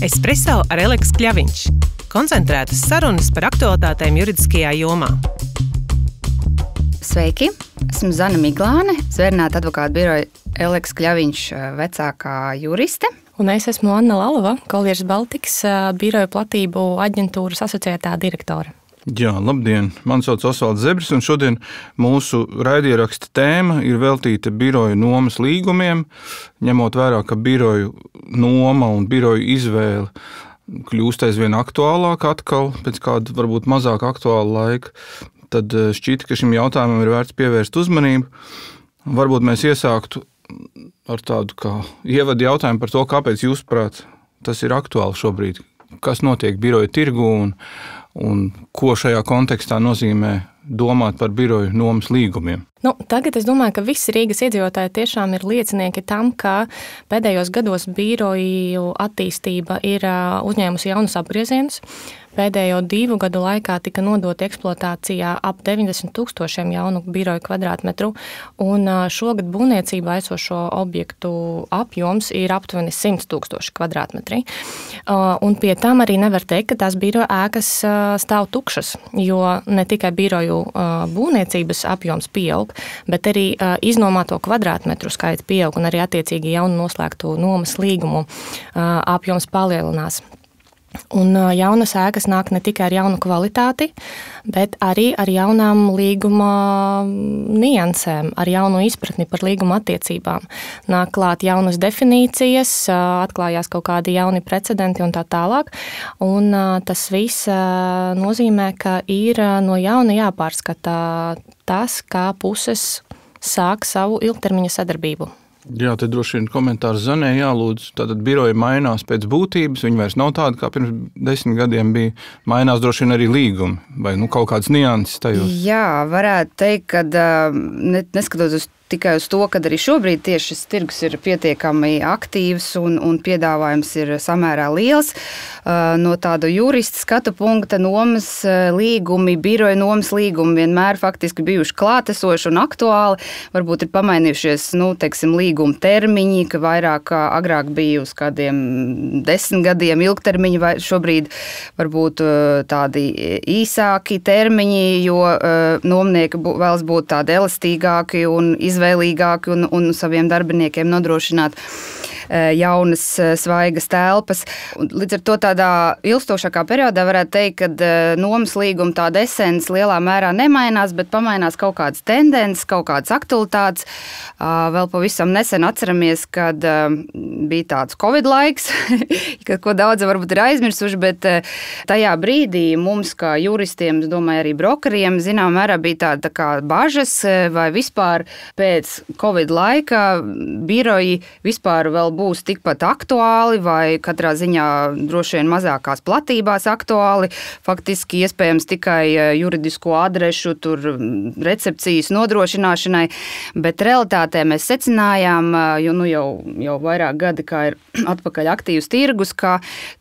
Espresso ar Eleks Kļaviņš. Koncentrētas sarunas par aktualitātēm juridiskajā jomā. Sveiki! Esmu Zana Miglāne, Zvērināta advokātu biroja Eleks Kļaviņš vecākā juriste. Un es esmu Anna Lalova, Colliers Baltics biroja platību aģentūras asociētā direktore. Jā, labdien! Mani sauc Osvalds Zebris, un šodien mūsu raidieraksta tēma ir veltīta biroju nomas līgumiem, ņemot vērā, ka biroju noma un biroju izvēle kļūst aizvien aktuālāka atkal, pēc kāda varbūt mazāk aktuāla laika, tad šķita, ka šim jautājumam ir vērts pievērst uzmanību. Varbūt mēs iesāktu ar tādu kā ievadu jautājumu par to, kāpēc jūsuprāt tas ir aktuāli šobrīd, kas notiek biroju tirgu un ko šajā kontekstā nozīmē domāt par biroju nomas līgumiem. Tagad es domāju, ka visi Rīgas iedzīvotāji tiešām ir liecinieki tam, ka pēdējos gados biroju attīstība ir uzņēmusi jaunus apgriezienus. Pēdējo 2 gadu laikā tika nodoti eksploatācijā ap 90,000 jaunu biroju kvadrātmetru, un šogad būvniecībā esošo objektu apjoms ir aptuveni 100,000 kvadrātmetri. Un pie tam arī nevar teikt, ka tās biroju ēkas stāv tukšas, jo ne tikai biroju būvniecības apjoms pieaug, bet arī iznomāto kvadrātmetru skaits pieaug un arī attiecīgi jaunu noslēgtu nomas līgumu apjoms palielinās. Un jaunas ēkas nāk ne tikai ar jaunu kvalitāti, bet arī ar jaunām līguma niansēm, ar jaunu izpratni par līguma attiecībām. Nāk klāt jaunas definīcijas, atklājās kaut kādi jauni precedenti un tā tālāk. Un tas viss nozīmē, ka ir no jauna jāpārskata tas, kā puses sāk savu ilgtermiņa sadarbību. Jā, te droši vien komentārs Zanē jālūdz. Tātad biroji mainās pēc būtības, viņi vairs nav tādi, kā pirms 10 gadiem bija. Mainās droši vien arī līgumi vai kaut kādas nianses tajos. Jā, varētu teikt, ka neskatoties tikai uz to, ka arī šobrīd tieši šis tirgus ir pietiekami aktīvs un piedāvājums ir samērā liels. No tāda jurista skatu punkta nomas līgumi, biroja nomas līgumi vienmēr faktiski bijuši klātesoši un aktuāli. Varbūt ir pamainījušies, līguma termiņi, ka vairāk agrāk bija uz kādiem 10 gadiem ilgtermiņi, vai šobrīd varbūt tādi īsāki termiņi, jo nomnieki vēlas būt tādi elastīgāki un izvēlīgāki un saviem darbiniekiem nodrošināt jaunas, svaigas telpas. Līdz ar to tādā ilgstošākā periodā varētu teikt, ka nomas līguma tāda esence lielā mērā nemainās, bet pamainās kaut kādas tendences, kaut kādas aktualitātes. Vēl pavisam nesen atceramies, kad bija tāds Covid laiks, ko daudzi varbūt ir aizmirsuši, bet tajā brīdī mums kā juristiem, es domāju, arī brokeriem, zinām mērā bija tāda kā bažas, vai vispār pēc Covid laika biroji vispār vēl būs tikpat aktuāli vai katrā ziņā droši vien mazākās platībās aktuāli. Faktiski iespējams tikai juridisko adrešu, tur recepcijas nodrošināšanai, bet realitātē mēs secinājām, jau vairāk gadi, kā ir atpakaļ aktīvs tirgus, ka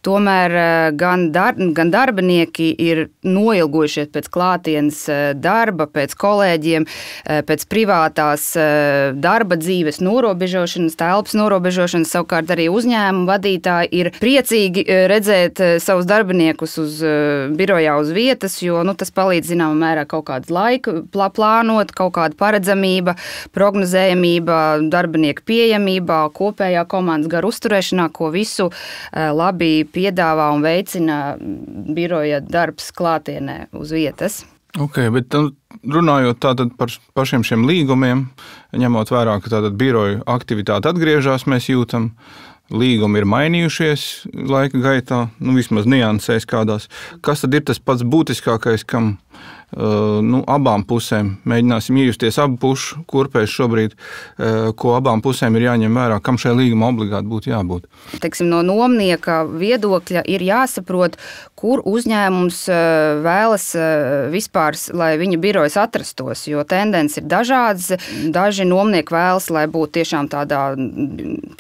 tomēr gan darbinieki ir noilgojušies pēc klātienes darba, pēc kolēģiem, pēc privātās darba dzīves norobežošanas, telpas norobežošanas. Savukārt arī uzņēmumu vadītāji ir priecīgi redzēt savus darbiniekus uz birojā uz vietas, jo tas palīdz zināmā mērā kaut kādu laiku plānot, kaut kāda paredzamība, prognozējamība, darbinieku pieejamība, kopējā komandas garu uzturēšanā, ko visu labi piedāvā un veicina biroja darbs klātienē uz vietas. Ok, bet runājot tātad par pašiem šiem līgumiem, ņemot vērā, ka tātad biroju aktivitāte atgriežas, mēs jūtam, līgumi ir mainījušies laika gaitā, vismaz niansēs kādās. Kas tad ir tas pats būtiskākais, kam abām pusēm mēģināsim iejusties abu pušu kurpēs šobrīd, ko abām pusēm ir jāņem vērā, kam šai līguma obligāti būtu jābūt? No nomnieka viedokļa ir jāsaprot, kur uzņēmums vēlas vispār, lai viņa birojas atrastos, jo tendences ir dažādas. Daži nomnieki vēlas, lai būtu tiešām tādā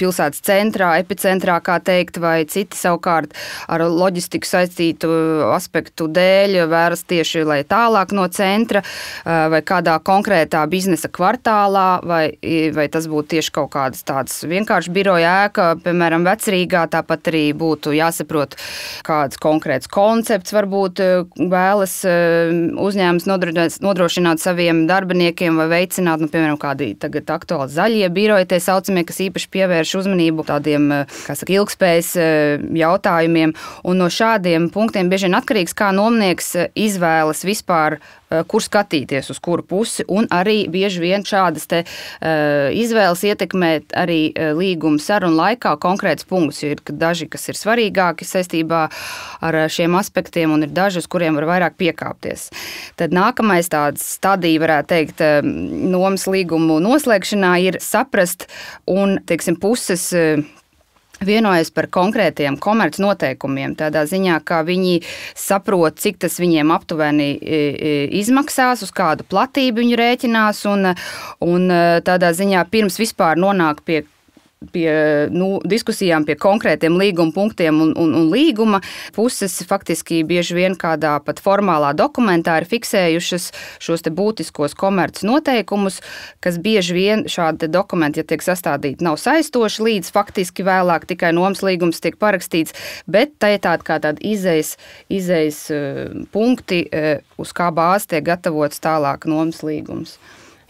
pilsētas centrā, epicentrā, kā teikt, vai citi savukārt ar loģistiku saistītu aspektu dēļ vēlas tieši, lai tālāk no centra, vai kādā konkrētā biznesa kvartālā, vai tas būtu tieši kaut kādas tādas vienkārši biroja ēka, piemēram, Vecrīgā, tāpat arī būtu jāsaprot, kāds konkrēts koncepts varbūt vēlas uzņēmums nodrošināt saviem darbiniekiem vai veicināt, piemēram, kādi tagad aktuāli zaļie biroji, tie saucamie, kas īpaši pievērš uzmanību tādiem, kā saka, ilgspējas jautājumiem. Un no šādiem punktiem bieži vien atkarīgs, kā nomnieks izvēlas vispār, kur skatīties, uz kuru pusi, un arī bieži vien šādas te izvēles ietekmē arī līguma sarunu laikā konkrēts punkts, jo ir daži, kas ir svarīgāki saistībā ar šiem aspektiem, un ir daži, uz kuriem var vairāk piekāpties. Tad nākamais tāds stadija, varētu teikt, nomas līgumu noslēgšanā ir saprast un, teiksim, puses vienojas par konkrētiem komerc noteikumiem, tādā ziņā, kā viņi saprot, cik tas viņiem aptuveni izmaksās, uz kādu platību viņi rēķinās, un tādā ziņā pirms vispār nonāk pie diskusijām pie konkrētiem līguma punktiem un līguma puses faktiski bieži vien kādā pat formālā dokumentā ir fiksējušas šos te būtiskos komerces noteikumus, kas bieži vien šādi dokumenti, ja tiek sastādīti, nav saistoši līdz faktiski vēlāk tikai nomas līgums tiek parakstīts, bet tā ir tāda kā tāda izejas punkti, uz kā bāzi tiek gatavots tālāk nomas līgums.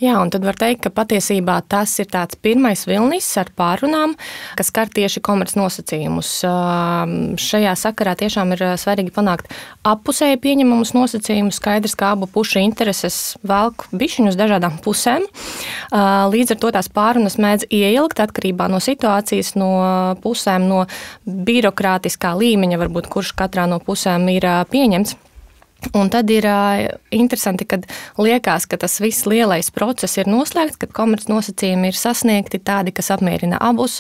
Jā, un tad var teikt, ka patiesībā tas ir tāds pirmais vilnis ar pārunām, kas skar tieši komerc nosacījumus. Šajā sakarā tiešām ir svarīgi panākt appusēji pieņemamus nosacījumus, skaidrs, ka abu pušu intereses velk bišķiņu uz dažādām pusēm. Līdz ar to tās pārunas mēdz ieilgt atkarībā no situācijas, no pusēm, no birokrātiskā līmeņa, varbūt kurš katrā no pusēm ir pieņemts. Un tad ir interesanti, kad liekas, ka tas viss lielais process ir noslēgts, kad komerc nosacījumi ir sasniegti tādi, kas apmierina abus.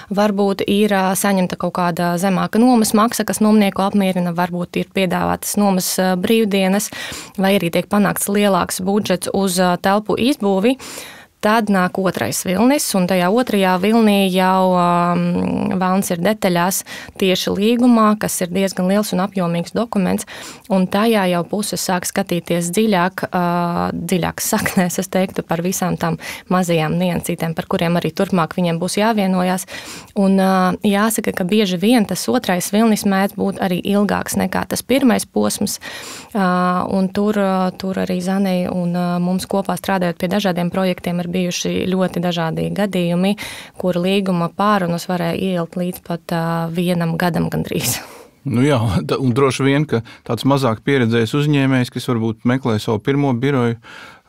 Varbūt ir saņemta kaut kāda zemāka nomas maksa, kas nomnieku apmierina, varbūt ir piedāvātas nomas brīvdienas, vai arī tiek panākts lielāks budžets uz telpu izbūvi. Tad nāk otrais vilnis, un tajā otrajā vilnī jau vēlns ir detaļās tieši līgumā, kas ir diezgan liels un apjomīgs dokuments, un tajā jau puses sāk skatīties dziļāk saknēs, es teiktu, par visām tām mazajām niansītēm, par kuriem arī turpmāk viņiem būs jāvienojās. Un jāsaka, ka bieži vien tas otrais vilnis mēdz būt arī ilgāks nekā tas pirmais posms, un tur arī Zanei un mums kopā strādājot pie dažādiem projektiem ir bijuši ļoti dažādi gadījumi, kur līguma pārunas varēja ieilt līdz pat 1 gadam gandrīz. Nu jā, un droši vien, ka tāds mazāk pieredzējis uzņēmējs, kas varbūt meklē savu pirmo biroju,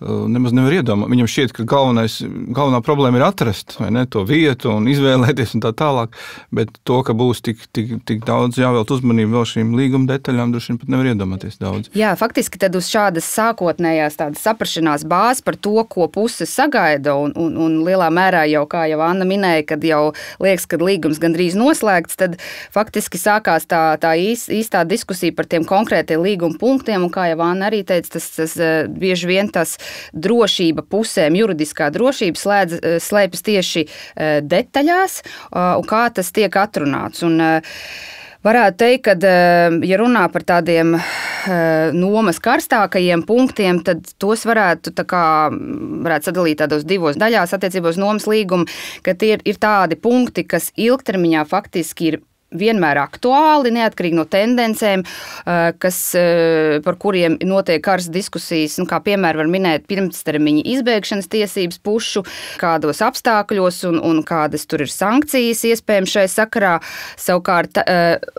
nemaz nevar iedomāt. Viņam šķiet, ka galvenā problēma ir atrast, vai ne, to vietu un izvēlēties un tā tālāk, bet to, ka būs tik daudz jāvēlt uzmanību vēl šīm līguma detaļām, droši vien pat nevar iedomāties daudz. Jā, faktiski tad uz šādas sākotnējās tādas saprašanās bāzes par to, ko puses sagaida, un lielā mērā jau, kā jau Anna minēja, kad jau liekas, kad līgums gandrīz noslēgts, tad faktiski sākās tā īstā diskusija par tiem konkrētiem līguma punktiem, un kā jau Anna arī teica, tas bieži vien tas drošība pusēm, juridiskā drošība slēpjas tieši detaļās, un kā tas tiek atrunāts. Un varētu teikt, ka, ja runā par tādiem nomas karstākajiem punktiem, tad tos varētu sadalīt tādos divos daļās attiecībā uz nomas līgumu, ka tie ir tādi punkti, kas ilgtermiņā faktiski ir vienmēr aktuāli, neatkarīgi no tendencēm, par kuriem notiek karas diskusijas, kā piemēram var minēt pirmstermiņa izbēgšanas tiesības pušu, kādos apstākļos un kādas tur ir sankcijas iespējams šai sakarā. Savukārt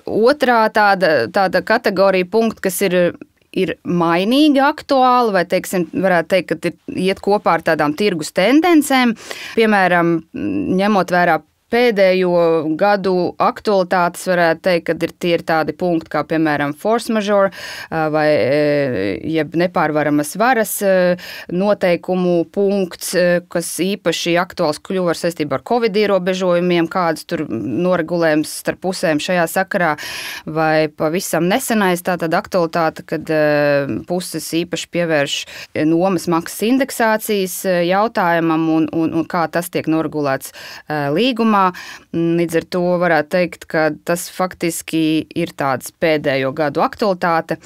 otrā tāda kategorija punkti, kas ir mainīgi aktuāli, vai, teiksim, varētu teikt, ka iet kopā ar tādām tirgus tendencēm, piemēram, ņemot vērā Pēdējo gadu aktualitātes varētu teikt, ka tie ir tādi punkti, kā piemēram force majeure vai jeb nepārvaramas varas noteikumu punkts, kas īpaši aktuāls kļuva ar saistībā ar Covid ierobežojumiem, kādas tur noregulējums starp pusēm šajā sakarā, vai pavisam nesenais tātad aktualitāte, kad puses īpaši pievērš nomas maksas indeksācijas jautājumam un kā tas tiek noregulēts līgumā. Līdz ar to varētu teikt, ka tas faktiski ir tāds pēdējo gadu aktualitāte,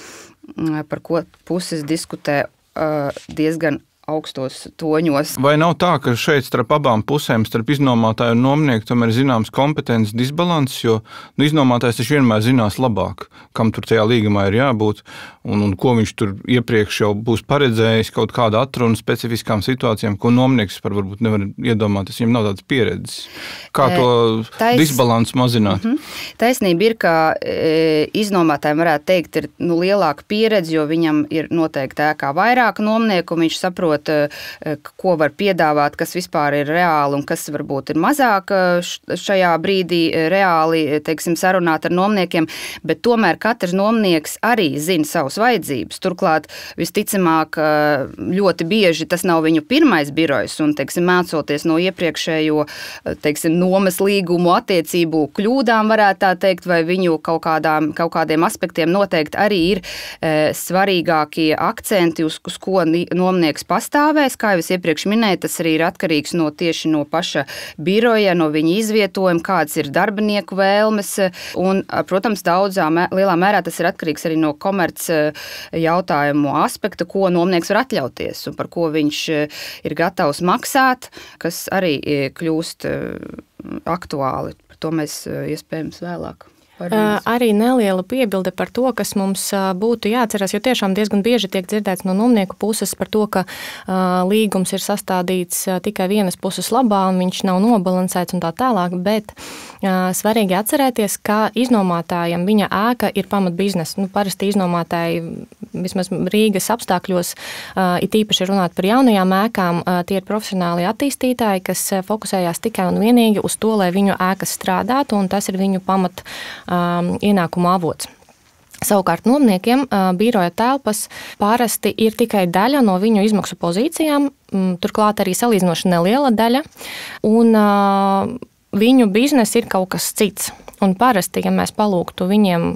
par ko puses diskutē diezgan augstos toņos. Vai nav tā, ka šeit starp abām pusēm, starp iznomātāju un nomnieku, tomēr zināms kompetences disbalans, jo iznomātājs taču vienmēr zinās labāk, kam tur tajā līgumā ir jābūt un ko viņš tur iepriekš jau būs paredzējis, kaut kādu atrunu specifiskām situācijām, ko nomnieks varbūt nevar iedomāties, viņam nav tādas pieredzes. Kā to disbalansu mazināt? Taisnība ir, ka iznomātājiem varētu teikt, ir lielāka pieredze, jo viņam ir noteikti ēkā vairāk nomnieku, un viņš saprot, ko var piedāvāt, kas vispār ir reāli un kas varbūt ir mazāk šajā brīdī reāli, teiksim, sarunāt ar nomniekiem, bet tomēr katrs nomnieks arī zina savus vajadzības. Turklāt, visticamāk, ļoti bieži tas nav viņu pirmais birojs un, teiksim, mācoties no iepriekšējo, teiksim, nomas līgumu attiecību kļūdām, varētu tā teikt, vai viņu kaut kādiem aspektiem noteikti arī ir svarīgākie akcenti, uz ko nomnieks pastāvēs. Kā jau es iepriekš minēju, tas arī ir atkarīgs tieši no paša biroja, no viņa izvietojuma, kādas ir darbinieku vēlmes. Un, protams, lielā mērā tas ir atkarīgs arī no komerc jautājumu aspekta, ko nomnieks var atļauties un par ko viņš ir gatavs maksāt, kas arī kļūst aktuāli. Par to mēs iespējams vēlāk. Arī neliela piebilde par to, kas mums būtu jāatcerās, jo tiešām diezgan bieži tiek dzirdēts no nomnieku puses par to, ka līgums ir sastādīts tikai vienas puses labā un viņš nav nobalansēts un tā tālāk, bet svarīgi atcerēties, ka iznomātājam viņa ēka ir pamatbiznesa. Parasti iznomātāji, vismaz Rīgas apstākļos, it īpaši runāt par jaunajām ēkām, tie ir profesionāli attīstītāji, kas fokusējās tikai un vienīgi uz to, lai viņu ēkas strādātu, un tas ir viņu pamat ienākumu avots. Savukārt nomniekiem biroja telpas parasti ir tikai daļa no viņu izmaksu pozīcijām, turklāt arī salīdzinoši neliela daļa, un viņu biznesa ir kaut kas cits. Un parasti, ja mēs palūgtu viņiem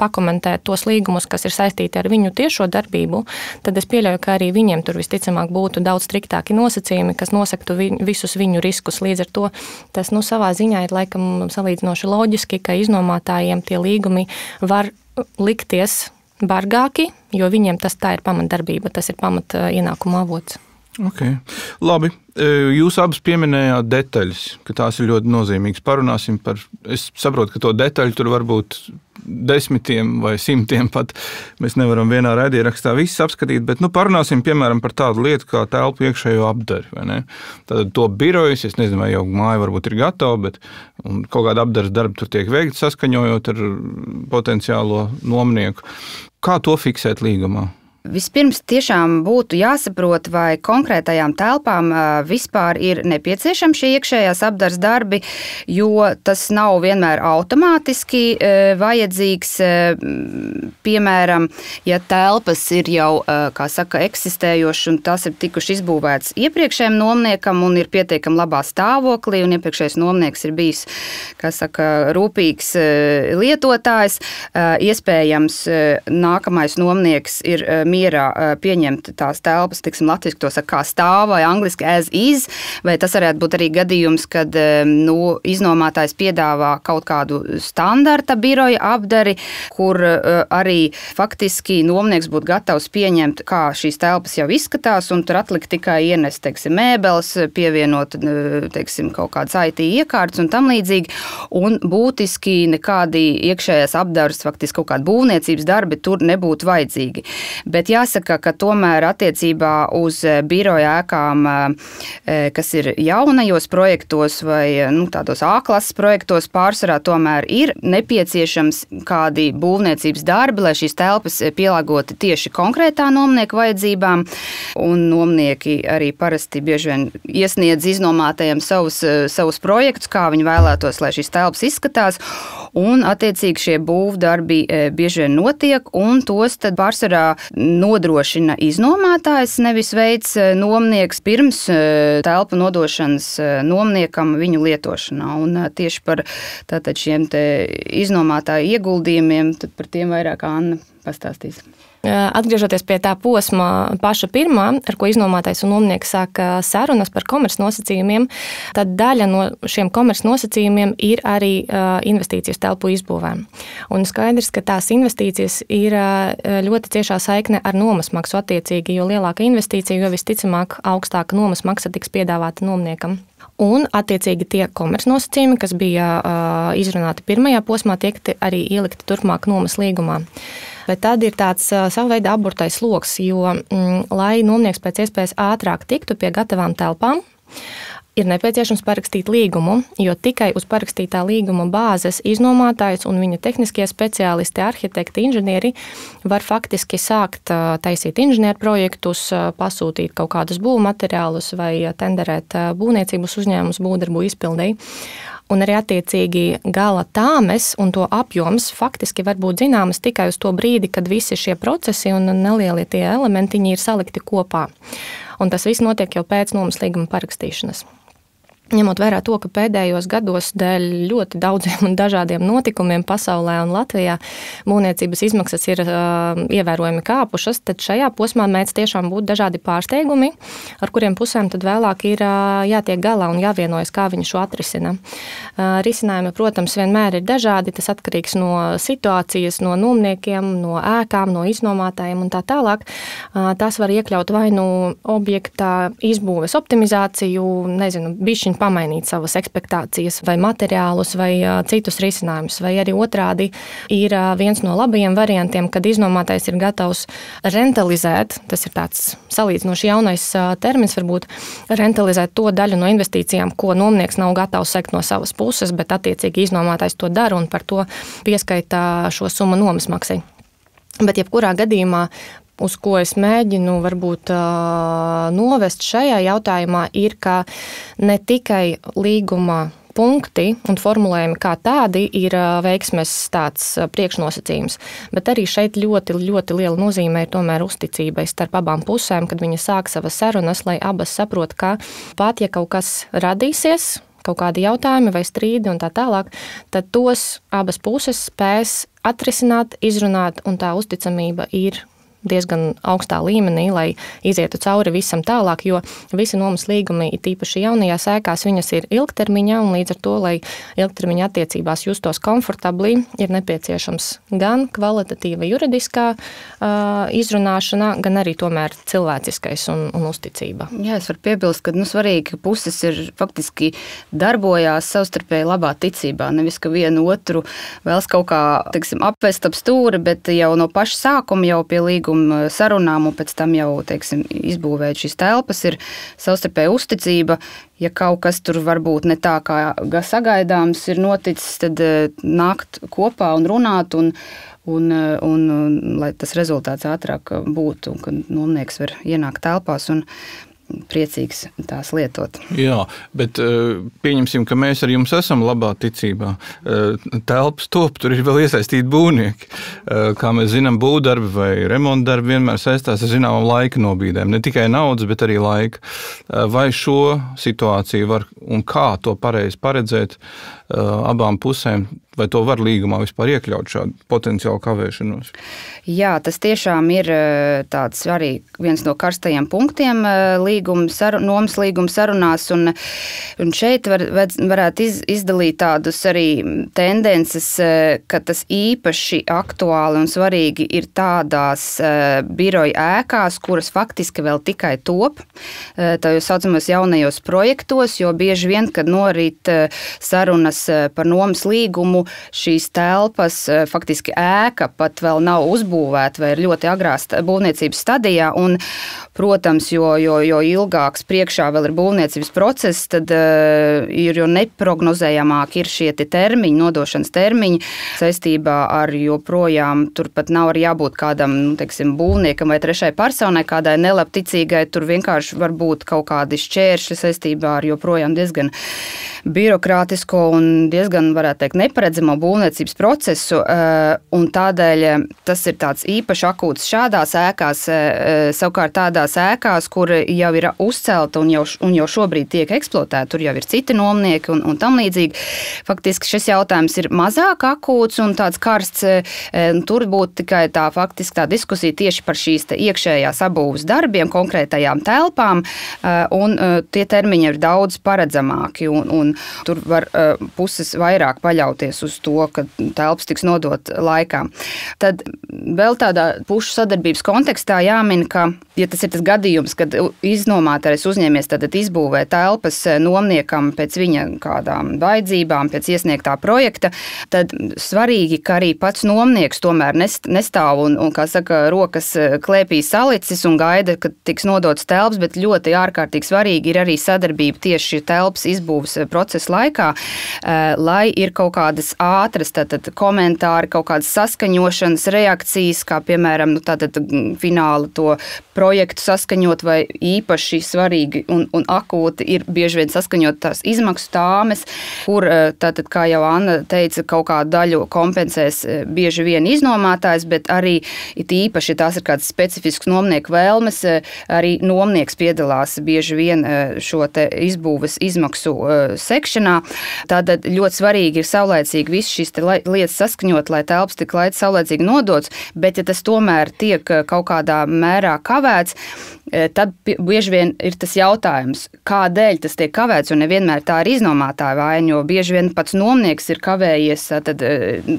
pakomentēt tos līgumus, kas ir saistīti ar viņu tiešo darbību, tad es pieļauju, ka arī viņiem tur visticamāk būtu daudz striktāki nosacījumi, kas nosaktu visus viņu riskus. Līdz ar to tas savā ziņā ir laikam salīdzinoši loģiski, ka iznomātājiem tie līgumi var likties bargāki, jo viņiem tas tā ir pamatdarbība, tas ir pamat ienākuma avots. Okay. Labi, jūs abas pieminējāt detaļas, ka tās ir ļoti nozīmīgas. Parunāsim par, es saprotu, ka to detaļu tur var būt 10 vai 100 pat. Mēs nevaram vienā raidierakstā visus apskatīt, bet parunāsim piemēram par tādu lietu kā telpu iekšējo apdari, vai ne? Tātad to birojas, es nezinu, vai jau māja varbūt ir gatava, bet kaut kāda apdares darba tur tiek veikta saskaņojot ar potenciālo nomnieku. Kā to fiksēt līgumā? Vispirms tiešām būtu jāsaprot, vai konkrētajām telpām vispār ir nepieciešami šie iekšējās apdares darbi, jo tas nav vienmēr automātiski vajadzīgs. Piemēram, ja telpas ir jau, kā saka, eksistējošas un tās ir tikuši izbūvētas iepriekšējiem nomniekam un ir pietiekami labā stāvoklī un iepriekšējais nomnieks ir bijis, kā saka, rūpīgs lietotājs, iespējams nākamais nomnieks ir mierā pieņemt tās telpas, tiksim, latviski to saka, kā stāv vai angliski as is, vai tas varētu būt arī gadījums, kad iznomātājs piedāvā kaut kādu standarta biroja apdari, kur arī faktiski nomnieks būtu gatavs pieņemt, kā šīs telpas jau izskatās, un tur atlikt tikai ienest, teiksim, mēbeles, pievienot, teiksim, kaut kādas IT iekārtas un tam līdzīgi, un būtiski nekādi iekšējās apdares, faktiski kaut kādi būvniecības darbi tur nebūtu vajadzīgi. Bet Bet jāsaka, ka tomēr attiecībā uz biroja ēkām, kas ir jaunajos projektos vai tādos A-klases projektos, pārsvarā tomēr ir nepieciešams kādi būvniecības darbi, lai šīs telpas pielāgoti tieši konkrētā nomnieka vajadzībām. Un nomnieki arī parasti bieži vien iesniedz iznomātajiem savus projektus, kā viņi vēlētos, lai šīs telpas izskatās. Un attiecīgi šie būvdarbi bieži vien notiek, un tos tad pārsvarā nodrošina iznomātājs, nevis veids nomnieks pirms telpu nodošanas nomniekam viņu lietošanā. Un tieši par tātad šiem te iznomātāju ieguldījumiem, tad par tiem vairāk Anna pastāstīs. Atgriežoties pie tā posma paša pirmā, ar ko iznomātais un nomnieks sāk sarunas par komercnosacījumiem, tad daļa no šiem komercnosacījumiem ir arī investīcijas telpu izbūvēm. Un skaidrs, ka tās investīcijas ir ļoti ciešā saikne ar nomas maksu attiecīgi, jo lielāka investīcija, jo visticamāk augstāka nomas maksa tiks piedāvāta nomniekam. Un, attiecīgi, tie komercnosacījumi, kas bija izrunāti pirmajā posmā, tiek arī ielikti turpmāk nomas līgumā. Bet tad ir tāds savu veidu aburtais loks, jo, lai nomnieks pēc iespējas ātrāk tiktu pie gatavām telpām, ir nepieciešams parakstīt līgumu, jo tikai uz parakstītā līguma bāzes iznomātājs un viņa tehniskie speciālisti, arhitekti, inženieri var faktiski sākt taisīt inženieru projektus, pasūtīt kaut kādus būvmateriālus vai tenderēt būvniecības uzņēmumus būvdarbu izpildēji. Un arī attiecīgi gala tāmes un to apjoms faktiski var būt zināmas tikai uz to brīdi, kad visi šie procesi un nelielie tie elementiņi ir salikti kopā. Un tas viss notiek jau pēc nomas līguma parakstīšanas. Ņemot vērā to, ka pēdējos gados dēļ ļoti daudziem un dažādiem notikumiem pasaulē un Latvijā būvniecības izmaksas ir ievērojami kāpušas, tad šajā posmā mēdz tiešām būt dažādi pārsteigumi, ar kuriem pusēm tad vēlāk ir jātiek galā un jāvienojas, kā viņi šo atrisina. Risinājumi, protams, vienmēr ir dažādi, tas atkarīgs no situācijas, no nomniekiem, no ēkām, no iznomātājiem un tā tālāk. Tas var iekļaut vai nu objekta izbūves optimizāciju, bišķiņ pamainīt savas ekspektācijas vai materiālus vai citus risinājumus. Vai arī otrādi ir viens no labajiem variantiem, kad iznomātais ir gatavs rentalizēt, tas ir tāds salīdzinoši jaunais termins, varbūt rentalizēt to daļu no investīcijām, ko nomnieks nav gatavs sekt no savas puses, bet attiecīgi iznomātais to dara un par to pieskaita šo summu nomas maksai. Bet jebkurā gadījumā, uz ko es mēģinu varbūt novest šajā jautājumā, ir, ka ne tikai līguma punkti un formulējumi kā tādi ir veiksmes tāds priekšnosacījums, bet arī šeit ļoti, ļoti liela nozīme ir tomēr uzticībai starp abām pusēm, kad viņi sāk savas sarunas, lai abas saprot, ka pat ja kaut kas radīsies, kaut kādi jautājumi vai strīdi un tā tālāk, tad tos abas puses spēs atrisināt, izrunāt, un tā uzticamība ir diezgan augstā līmenī, lai izietu cauri visam tālāk, jo visi nomas līgumi, it īpaši jaunajās ēkās, viņas ir ilgtermiņā, un līdz ar to, lai ilgtermiņa attiecībās justos komfortabli, ir nepieciešams gan kvalitatīva juridiskā izrunāšana, gan arī tomēr cilvēciskais un uzticība. Jā, es varu piebilst, ka svarīgi, ka puses ir faktiski darbojās savstarpēji labā ticībā, nevis ka vienu otru vēlas kaut kā, apvest ap stūri, bet jau no paša sākuma jau pie līguma sarunām un pēc tam jau, izbūvēt šīs telpas, ir savstarpēja uzticība. Ja kaut kas tur varbūt ne tā, kā sagaidāms ir noticis, tad nākt kopā un runāt un lai tas rezultāts ātrāk būtu, kad nomnieks var ienākt telpās un priecīgs tās lietot. Jā, bet pieņemsim, ka mēs ar jums esam labā ticībā. Telpas top, tur ir vēl iesaistīti būvnieki. Kā mēs zinām, būvdarbi vai remontdarbi vienmēr saistās ar zināmām laika nobīdēm. Ne tikai naudas, bet arī laika. Vai šo situāciju var un kā to pareizi paredzēt abām pusēm? Vai to var līgumā vispār iekļaut šādu potenciālu kavēšanos? Jā, tas tiešām ir tāds arī viens no karstajiem punktiem nomas līguma sarunās, un šeit varētu izdalīt tādus arī tendences, ka tas īpaši aktuāli un svarīgi ir tādās biroja ēkās, kuras faktiski vēl tikai top, tā jau saucamos jaunajos projektos, jo bieži vien, kad norit sarunas par nomas līgumu šīs telpas, faktiski ēka pat vēl nav uzbūvēta vai ir ļoti agrās būvniecības stadijā. Un, protams, jo ilgāks priekšā vēl ir būvniecības process, tad jo neprognozējamāk ir šie termiņi, nodošanas termiņi saistībā ar joprojām turpat nav arī jābūt kādam, teiksim, būvniekam vai trešai personai, kādai nelabticīgai, tur vienkārši var būt kaut kādi šķēršļi saistībā ar joprojām diezgan birokrātisko un diezgan, varētu teikt, neparedzamo būvniecības procesu, un tādēļ tas ir tāds īpaši akūts šādās ēkās, savukārt tādās ēkās, kur jau ir uzcelta un jau šobrīd tiek eksploatēta, tur jau ir citi nomnieki un tam līdzīgi. Faktiski šis jautājums ir mazāk akūts un tāds karsts, tur būtu tikai tā faktiski tā diskusija tieši par šīs iekšējās abūves darbiem, konkrētajām telpām, un tie termiņi ir daudz paredzamāki, un tur var puses vairāk paļauties uz to, ka telpas tiks nodot laikā. Tad vēl tādā pušu sadarbības kontekstā jāmin, ka, ja tas ir tas gadījums, kad iznomātais uzņēmies tātad izbūvē telpas nomniekam pēc viņa kādām vajadzībām, pēc iesniegtā projekta, tad svarīgi, ka arī pats nomnieks tomēr nestāv un kā saka, rokas klēpī salicis un gaida, kad tiks nodots telpas, bet ļoti ārkārtīgi svarīgi ir arī sadarbība tieši telpas izbūves procesa laikā, lai ir kaut kādas ātras komentāri, kaut kādas saskaņošanas reakcijas, kā piemēram fināla to projektu saskaņot, vai īpaši svarīgi un akūti ir bieži vien saskaņot tās izmaksu tāmes, kur tātad, kā jau Anna teica, kaut kādu daļu kompensēs bieži vien iznomātājs, bet arī it īpaši tās ir kāds specifisks nomnieku vēlmes, arī nomnieks piedalās bieži vien šo te izbūves izmaksu sekšanā. Tātad ļoti svarīgi ir saulēcīgi visas šīs lietas saskaņot, lai telpas tik saulēcīgi nodots, bet ja tas tomēr tiek kaut kādā mērā kavēts, tad bieži vien ir tas jautājums, kādēļ tas tiek kavēts, un nevienmēr tā ir iznomātāja vaina, jo bieži vien pats nomnieks ir kavējies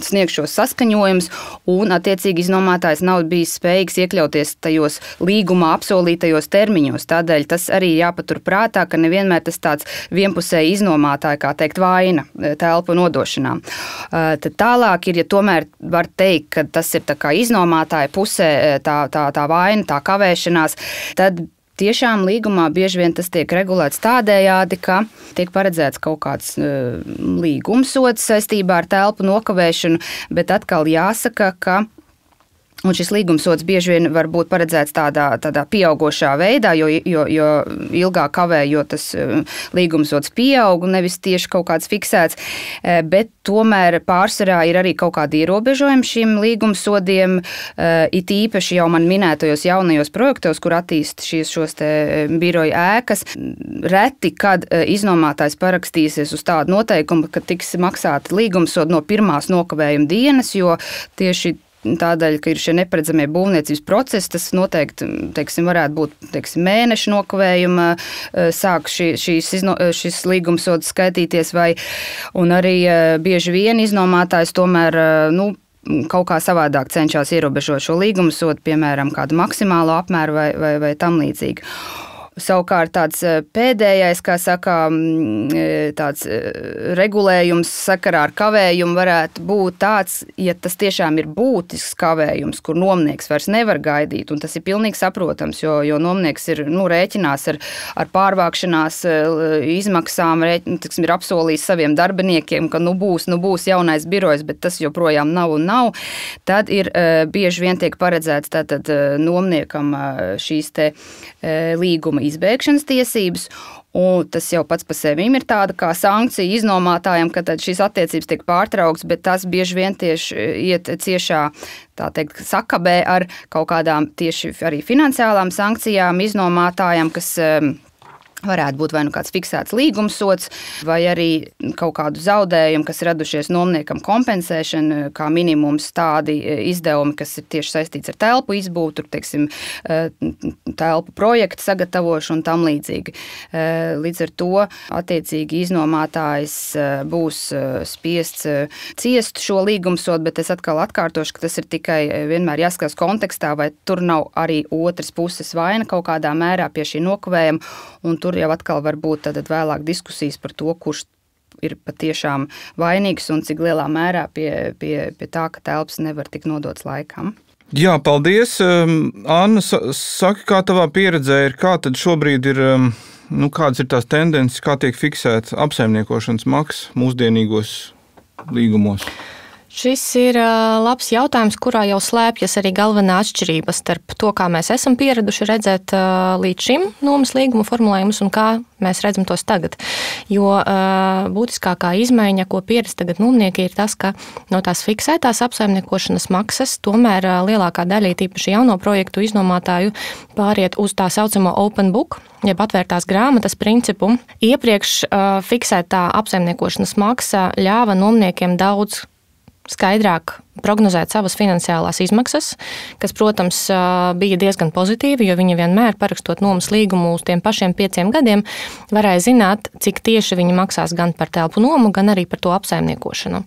sniegt šos saskaņojumus, un attiecīgi iznomātājs nav bijis spējīgs iekļauties tajos līgumā apsolītajos termiņos. Tādēļ tas arī jāpatur prātā, ka nevienmēr tas tāds vienpusēji iznomātāja, kā teikt, vaina telpu nodošanā. Tad tālāk ir, ja tomēr var teikt, ka tas ir tā kā iznomātāja pusē tā vaina, tā kavēšanās, tad tiešām līgumā bieži vien tas tiek regulēts tādējādi, ka tiek paredzēts kaut kāds līgumsods saistībā ar telpu nokavēšanu, bet atkal jāsaka, ka un šis līgumsods bieži vien var būt paredzēts tādā pieaugošā veidā, jo ilgāk kavē, jo tas līgumsods pieaug, nevis tieši kaut kāds fiksēts, bet tomēr pārsvarā ir arī kaut kādi ierobežojumi šiem līgumsodiem, it īpaši jau man minētajos jaunajos projektos, kur attīst šos te biroja ēkas. Reti, kad iznomātājs parakstīsies uz tādu noteikumu, ka tiks maksāti līgumsodi no pirmās nokavējuma dienas, jo tieši tādēļ, ka ir šie neparedzamie būvniecības procesi, tas noteikti, teiksim, varētu būt, teiksim, mēneša nokavējuma, sāk šis līgumsods skaitīties, un arī bieži vien iznomātājs tomēr, kaut kā savādāk cenšas ierobežot šo līgumsodu, piemēram, kādu maksimālo apmēru vai tam līdzīgi. Savukārt tāds pēdējais, kā saka, tāds regulējums sakarā ar kavējumu varētu būt tāds, ja tas tiešām ir būtisks kavējums, kur nomnieks vairs nevar gaidīt, un tas ir pilnīgi saprotams, jo nomnieks ir, rēķinās ar pārvākšanās izmaksām, ir apsolījis saviem darbiniekiem, ka būs jaunais birojs, bet tas joprojām nav un nav, tad ir bieži vien tiek paredzēts tātad nomniekam šīs te līguma izbēgšanas tiesības, un tas jau pats par sevi ir tāda kā sankcija iznomātājiem, ka tad šīs attiecības tiek pārtraukts, bet tas bieži vien tieši iet ciešā, tā teikt, sakabē ar kaut kādām tieši arī finansiālām sankcijām iznomātājiem, kas varētu būt vai kāds fiksēts līgumsods, vai arī kaut kādu zaudējumu, kas radušies nomniekam kompensēšana, kā minimums tādi izdevumi, kas ir tieši saistīts ar telpu izbūvu, tur, teiksim, telpu projektu sagatavošanu un tam līdzīgi. Līdz ar to attiecīgi iznomātājs būs spiests ciest šo līgumsodu, bet es atkal atkārtošu, ka tas ir tikai vienmēr jāskatās kontekstā, vai tur nav arī otras puses vaina kaut kādā mērā pie šī nokavējuma, un tur jau atkal var būt tad vēlāk diskusijas par to, kurš ir patiešām vainīgs un cik lielā mērā pie tā, ka telpas nevar tikt nodots laikam. Jā, paldies. Anna, saki, kā tavā pieredzē ir, kā tad šobrīd ir, kādas ir tās tendences, kā tiek fiksēta apsaimniekošanas maksa mūsdienīgos līgumos? Šis ir labs jautājums, kurā jau slēpjas arī galvenā atšķirība starp to, kā mēs esam pieraduši redzēt līdz šim nomas līguma formulējumus un kā mēs redzam tos tagad. Jo būtiskākā izmaiņa, ko pieredz tagad nomnieki, ir tas, ka no tās fiksētās apsaimniekošanas maksas tomēr lielākā daļa, tīpaši jauno projektu iznomātāju, pāriet uz tā saucamo open book, jeb atvērtās grāmatas principu. Iepriekš fiksētā apsaimniekošanas maksa ļāva nomniekiem daudz skaidrāk prognozēt savas finansiālās izmaksas, kas, protams, bija diezgan pozitīvi, jo viņi vienmēr, parakstot nomas līgumu uz tiem pašiem 5 gadiem, varēja zināt, cik tieši viņi maksās gan par telpu nomu, gan arī par to apsaimniekošanu.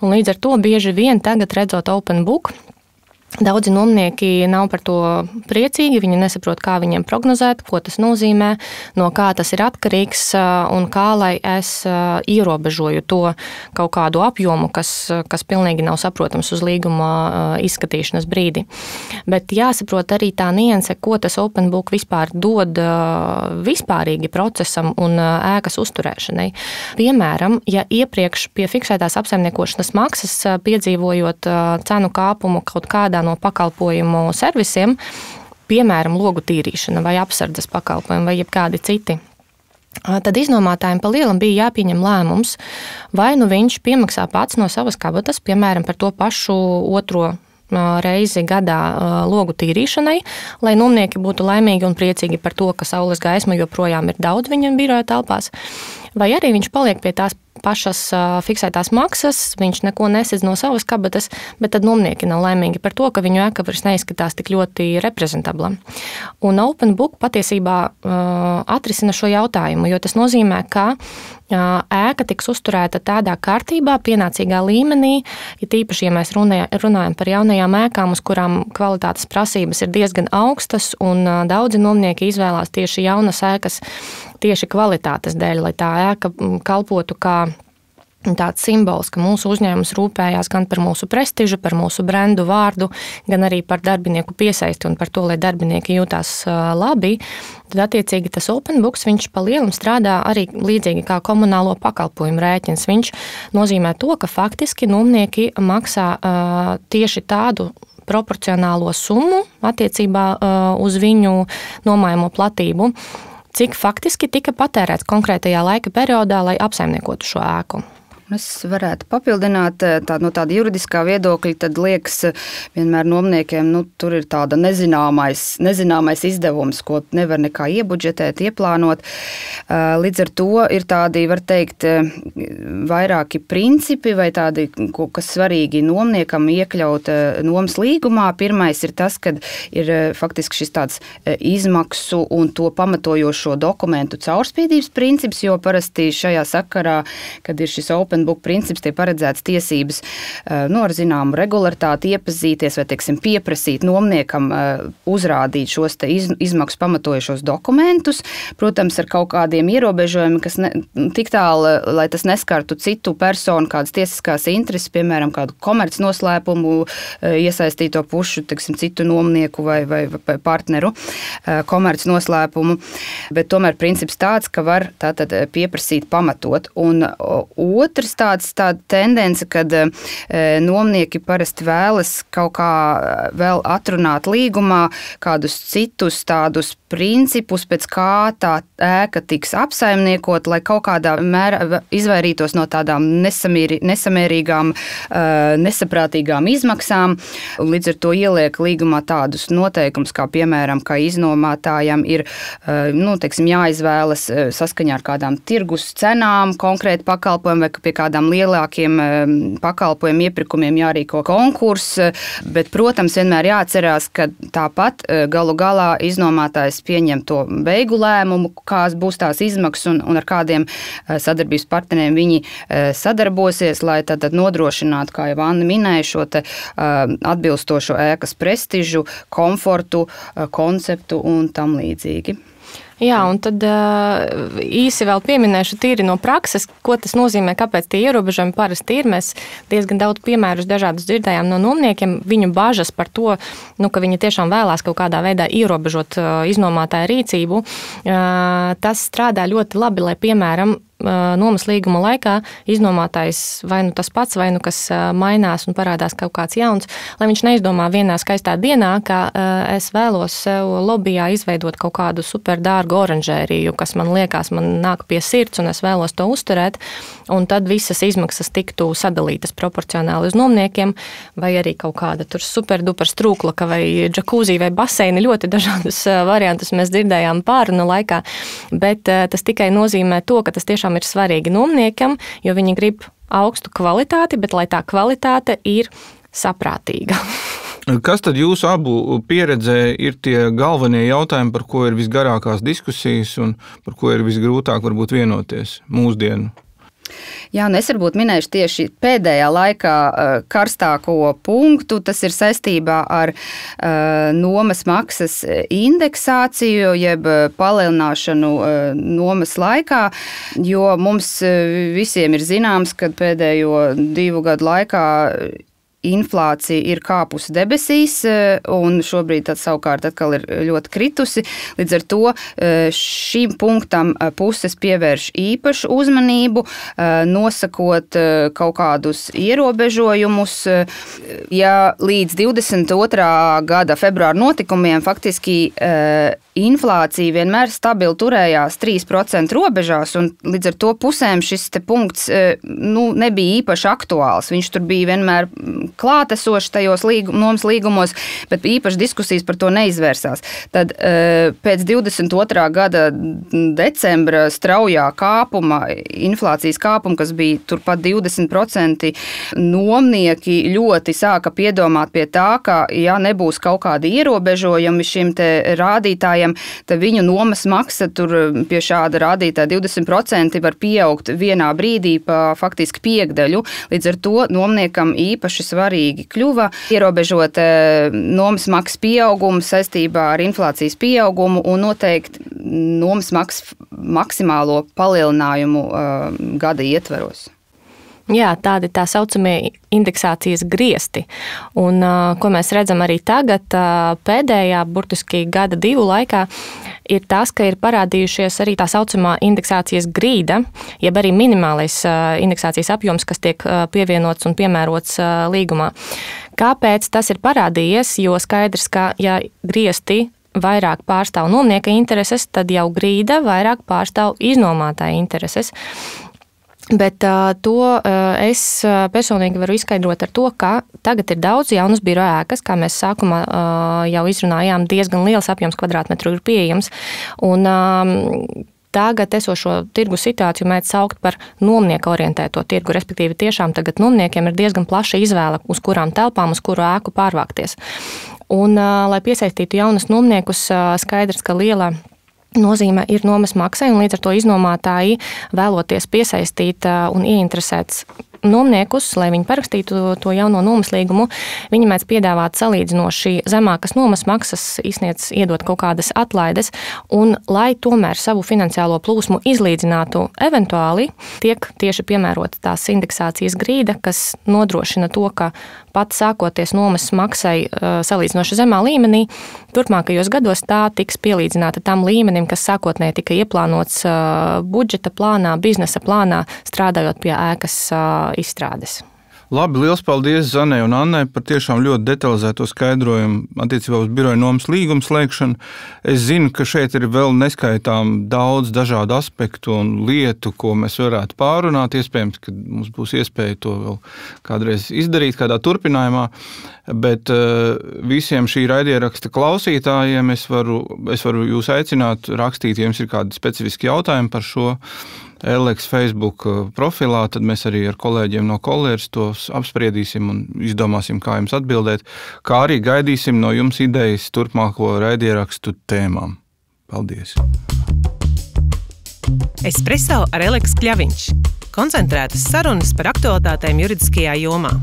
Un līdz ar to bieži vien tagad redzot open book, daudzi nomnieki nav par to priecīgi, viņi nesaprot, kā viņiem prognozēt, ko tas nozīmē, no kā tas ir atkarīgs un kā lai es ierobežoju to kaut kādu apjomu, kas pilnīgi nav saprotams uz līguma izskatīšanas brīdi. Bet jāsaprot arī tā nianse, ko tas open book vispār dod vispārīgi procesam un ēkas uzturēšanai. Piemēram, ja iepriekš pie fiksētās apsaimniekošanas maksas piedzīvojot cenu kāpumu kaut kādā no pakalpojumu servisiem, piemēram, logu tīrīšana vai apsardzes pakalpojumi vai jebkādi citi, tad iznomātājiem pa lielam bija jāpieņem lēmums, vai nu viņš piemaksā pats no savas kabatas, piemēram, par to pašu otro reizi gadā logu tīrīšanai, lai nomnieki būtu laimīgi un priecīgi par to, ka saules gaisma joprojām ir daudz viņam biroja telpās, vai arī viņš paliek pie tās pašas fiksētās maksas, viņš neko nesedz no savas kabatas, bet tad nomnieki nav laimīgi par to, ka viņu ēka vairs neizskatās tik ļoti reprezentabla. Un open book patiesībā atrisina šo jautājumu, jo tas nozīmē, ka ēka tiks uzturēta tādā kārtībā, pienācīgā līmenī, ja tīpaši, ja mēs runājam par jaunajām ēkām, uz kurām kvalitātes prasības ir diezgan augstas, un daudzi nomnieki izvēlās tieši jaunas ēkas tieši kvalitātes dēļ, lai tā ēka kalpotu kā tāds simbols, ka mūsu uzņēmums rūpējās gan par mūsu prestižu, par mūsu brendu vārdu, gan arī par darbinieku piesaisti un par to, lai darbinieki jūtās labi. Tad attiecīgi tas open books, viņš pa lielam strādā arī līdzīgi kā komunālo pakalpojumu rēķins. Viņš nozīmē to, ka faktiski nomnieki maksā tieši tādu proporcionālo summu attiecībā uz viņu nomājamo platību, cik faktiski tika patērēts konkrētajā laika periodā, lai apsaimniekotu šo ēku. Es varētu papildināt no tāda juridiskā viedokļa, tad liekas vienmēr nomniekiem, tur ir tāda nezināmais izdevums, ko nevar nekā iebudžetēt, ieplānot. Līdz ar to ir tādi, var teikt, vairāki principi vai tādi, kas svarīgi nomniekam iekļaut nomas līgumā. Pirmais ir tas, kad ir faktiski šis tāds izmaksu un to pamatojošo dokumentu caurspīdības princips, jo parasti šajā sakarā, kad ir šis open book princips, tie paredzēts tiesības ar zināmu regularitāti iepazīties vai, teiksim, pieprasīt nomniekam uzrādīt šos te izmaksu pamatojušos dokumentus, protams, ar kaut kādiem ierobežojumiem, kas tik tālu, lai tas neskartu citu personu, kādas tiesiskās intereses, piemēram, kādu komercnoslēpumu iesaistīto pušu, teiksim, citu nomnieku vai partneru komercnoslēpumu, bet tomēr princips tāds, ka var tātad pieprasīt pamatot. Un otrs tāda tendence, kad nomnieki parasti vēlas kaut kā vēl atrunāt līgumā kādus citus tādus principus, pēc kā tā ēka tiks apsaimniekot, lai kaut kādā mērā izvairītos no tādām nesamērīgām, nesaprātīgām izmaksām. Līdz ar to ieliek līgumā tādus noteikumus, kā piemēram, ka iznomātājam ir jāizvēlas saskaņā ar kādām tirgus cenām konkrēti pakalpojumi vai pie kādām lielākiem pakalpojumu iepirkumiem jārīko konkurss, bet, protams, vienmēr jāatcerās, ka tāpat galu galā iznomātājs pieņem to beigu lēmumu, kāds būs tās izmaksas un ar kādiem sadarbības partneriem viņi sadarbosies, lai tad nodrošinātu, kā jau Anna minēja, šo te atbilstošo ēkas prestižu, komfortu, konceptu un tam līdzīgi. Jā, un tad īsi vēl pieminēšu tīri no prakses, ko tas nozīmē, kāpēc tie ierobežojumi parasti ir. Mēs diezgan daudz piemērus dažādus dzirdējām no nomniekiem, viņu bažas par to, ka viņi tiešām vēlās kaut kādā veidā ierobežot iznomātāju rīcību. Tas strādā ļoti labi, lai, piemēram, nomas līguma laikā iznomātājs vai nu tas pats, vai nu kas mainās un parādās kaut kāds jauns, lai viņš neizdomā vienā skaistā dienā, ka es vēlos sev lobbyjā izveidot kaut kādu superdārgu oranžēriju, kas man liekas, man nāk pie sirds un es vēlos to uzturēt, un tad visas izmaksas tiktu sadalītas proporcionāli uz nomniekiem, vai arī kaut kāda tur superduper strūklaka vai džakūzī vai baseini, ļoti dažādus variantus mēs dzirdējām pārunu laikā, bet tas tikai nozīmē to, ka tas tiešām ir svarīgi nomniekam, jo viņi grib augstu kvalitāti, bet lai tā kvalitāte ir saprātīga. Kas tad jūsu abu pieredzē ir tie galvenie jautājumi, par ko ir visgarākās diskusijas un par ko ir visgrūtāk varbūt vienoties mūsdienu? Jā, un es varbūt minēšu tieši pēdējā laikā karstāko punktu. Tas ir saistībā ar nomas maksas indeksāciju, jeb palielināšanu nomas laikā, jo mums visiem ir zināms, ka pēdējo 2 gadu laikā inflācija ir kāpusi debesīs, un šobrīd tad savukārt atkal ir ļoti kritusi. Līdz ar to šim punktam puses pievērš īpašu uzmanību, nosakot kaut kādus ierobežojumus. Ja līdz 22. gada februāra notikumiem faktiski inflācija vienmēr stabili turējās 3% robežās, un līdz ar to pusēm šis te punkts nebija īpaši aktuāls. Viņš tur bija vienmēr klātesoši tajos nomas līgumos, bet īpaši diskusijas par to neizvērsās. Tad pēc 22. gada decembra straujā kāpuma, inflācijas kāpuma, kas bija turpat 20%, nomnieki ļoti sāka piedomāt pie tā, ka ja nebūs kaut kādi ierobežojumi šim te rādītājiem, tad viņu nomas maksa tur pie šāda rādītāja 20% var pieaugt vienā brīdī pa faktiski piekdaļu. Līdz ar to nomniekam īpaši svarīgi kļuva ierobežot nomas maksas pieaugumu saistībā ar inflācijas pieaugumu un noteikti nomas maksas maksimālo palielinājumu gada ietveros. Jā, tādi tā saucamie indeksācijas griesti. Un, ko mēs redzam arī tagad, pēdējā burtiski gada 2 laikā, ir tas, ka ir parādījušies arī tā saucamā indeksācijas grīda, jeb arī minimālais indeksācijas apjoms, kas tiek pievienots un piemērots līgumā. Kāpēc tas ir parādījies? Jo skaidrs, ka ja griesti vairāk pārstāv nomnieka intereses, tad jau grīda vairāk pārstāv iznomātāja intereses. Bet to es personīgi varu izskaidrot ar to, ka tagad ir daudz jaunas biroja ēkas, kā mēs sākumā jau izrunājām, diezgan liels apjoms kvadrātmetru ir pieejams. Un tagad esošo tirgu situāciju mēdz saukt par nomnieka orientēto tirgu, respektīvi tiešām tagad nomniekiem ir diezgan plaša izvēle, uz kurām telpām, uz kuru ēku pārvākties. Un, lai piesaistītu jaunus nomniekus, skaidrs, ka liela nozīme ir nomas maksai, un līdz ar to iznomātāji vēloties piesaistīt un ieinteresēt nomniekus, lai viņi parakstītu to jauno nomas līgumu, viņi mēdz piedāvāt salīdzinoši zemākas nomas maksas, izsniedz iedot kaut kādas atlaides, un lai tomēr savu finansiālo plūsmu izlīdzinātu eventuāli, tiek tieši piemērota tās indeksācijas grīda, kas nodrošina to, ka pat sākoties nomas maksai salīdzinoši zemā līmenī, turpmākajos gados tā tiks pielīdzināta tam līmenim, kas sākotnēji tika ieplānots budžeta plānā, biznesa plānā, strādājot pie ēkas izstrādes. Labi, liels paldies Zanei un Annai par tiešām ļoti detalizēto skaidrojumu attiecībā uz biroja nomas līgumu slēgšanu. Es zinu, ka šeit ir vēl neskaitām daudz dažādu aspektu un lietu, ko mēs varētu pārunāt. Iespējams, ka mums būs iespēja to vēl kādreiz izdarīt kādā turpinājumā, bet visiem šī raidieraksta klausītājiem es varu jūs aicināt rakstīt, ja jums ir kādi specifiski jautājumi par šo Eleks Facebook profilā, tad mēs arī ar kolēģiem no Kolēras tos apspriedīsim un izdomāsim, kā jums atbildēt, kā arī gaidīsim no jums idejas turpmāko raidierakstu tēmām. Paldies! Espresso ar Eleks Kļaviņš. Koncentrētas sarunas par aktualitātēm juridiskajā jomā.